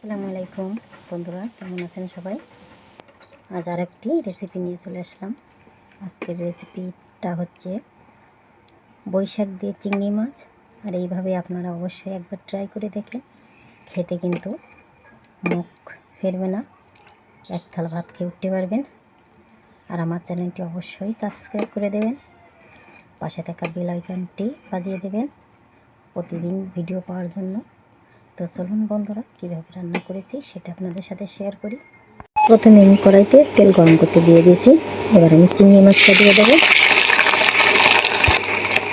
আসসালামু আলাইকুম বন্ধুরা, কেমন আছেন সবাই? আজ আরেকটি রেসিপি নিয়ে চলে আসলাম। আজকের রেসিপিটা হচ্ছে বৈশাখ দিয়ে চিংড়ি মাছ। আর এইভাবে আপনারা অবশ্যই একবার ট্রাই করে দেখেন, খেতে কিন্তু মুখ ফেরবে না, এক থালা ভাত খেয়ে উঠতে পারবেন। আর আমার চ্যানেলটি অবশ্যই সাবস্ক্রাইব করে দেবেন, পাশে থাকা বেল আইকনটি বাজিয়ে দেবেন প্রতিদিন ভিডিও পাওয়ার জন্য। তো চলুন বন্ধুরা, কীভাবে রান্না করেছি সেটা আপনাদের সাথে শেয়ার করি। প্রথমে আমি কড়াইতে তেল গরম করতে দিয়ে দিয়েছি। এবার আমি চিংড়ি মাছটা দিয়ে দেবো।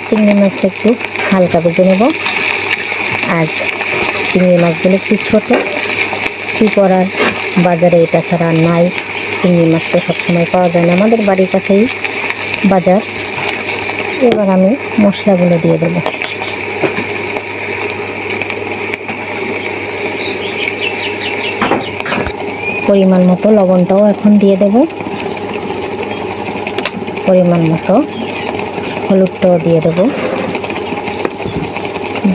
চিংড়ি মাছটা একটু হালকা ভেজে নেব। আজ চিংড়ি মাছগুলো একটু ছোটো, কী করার, বাজারে এটা ছাড়া নাই। চিংড়ি মাছ তো সবসময় পাওয়া যায় না, আমাদের বাড়ির কাছেই বাজার। এবার আমি মশলাগুলো দিয়ে দেবো। পরিমাণ মতো লবণটাও এখন দিয়ে দেব, পরিমাণ মতো হলুদটাও দিয়ে দেব।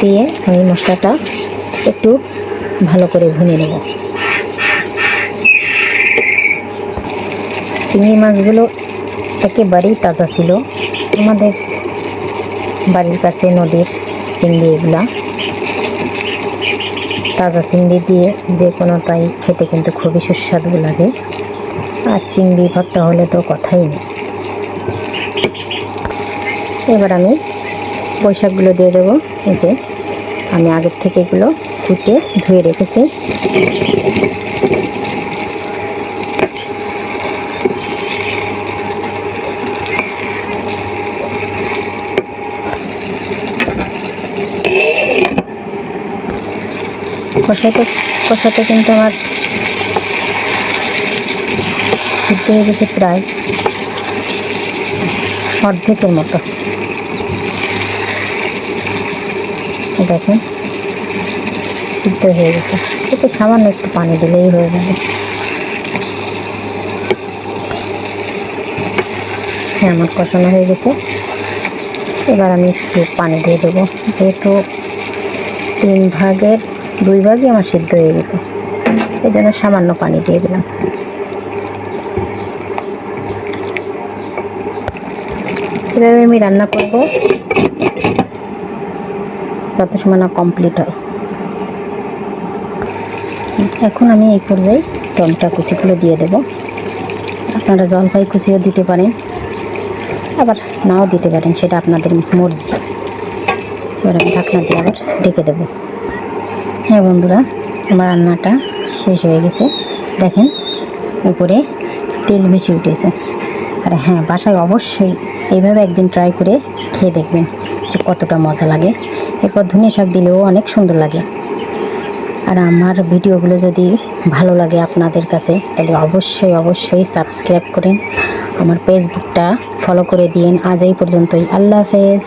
দিয়ে আমি মশলাটা একটু ভালো করে ভুনে নেব। চিংড়ি মাছগুলো একেবারেই তাজা ছিল, আমাদের বাড়ির কাছে নদীর চিংড়ি। এগুলা তাজা চিংড়ি দিয়ে যে কোনোটাই খেতে কিন্তু খুবই সুস্বাদু লাগে। আর চিংড়ি ভর্তা হলে তো কথাই নেই। এবার আমি বৈশাখগুলো দিয়ে দেবো। এই যে আমি আগের থেকে এগুলো কুটে ধুয়ে রেখেছি। কষাতে কিন্তু আমার সিদ্ধ হয়ে গেছে প্রায় অর্ধেকের মতো। দেখেন সিদ্ধ হয়ে গেছে, এতে সামান্য একটু পানি দিলেই হয়ে যাবে। হ্যাঁ, আমার কষানো হয়ে গেছে। এবার আমি একটু পানি দিয়ে দেবো, যেহেতু 3 ভাগের 2 ভাগই আমার সিদ্ধ হয়ে গেছে, এই জন্য সামান্য পানি দিয়ে দিলাম। এভাবে আমি রান্না করব যত সময় না কমপ্লিট হয়। এখন আমি এই পর্যায়ে টমেটো কুচিগুলো দিয়ে দেব। আপনারা জলপাই কুচিও দিতে পারেন, আবার নাও দিতে পারেন, সেটা আপনাদের মর্জি। এবার আমি ঢাকনা দিয়ে আবার ঢেকে দেব। হ্যাঁ বন্ধুরা, আমার রান্নাটা শেষ হয়ে গেছে। দেখেন উপরে তেল বেশি উঠেছে। আর হ্যাঁ, বাসায় অবশ্যই এইভাবে একদিন ট্রাই করে খেয়ে দেখবেন যে কতটা মজা লাগে। এরপর ধনিয়া শাক দিলেও অনেক সুন্দর লাগে। আর আমার ভিডিওগুলো যদি ভালো লাগে আপনাদের কাছে, তাহলে অবশ্যই সাবস্ক্রাইব করেন, আমার ফেসবুকটা ফলো করে দিন। আজ এই পর্যন্তই, আল্লাহ হাফেজ।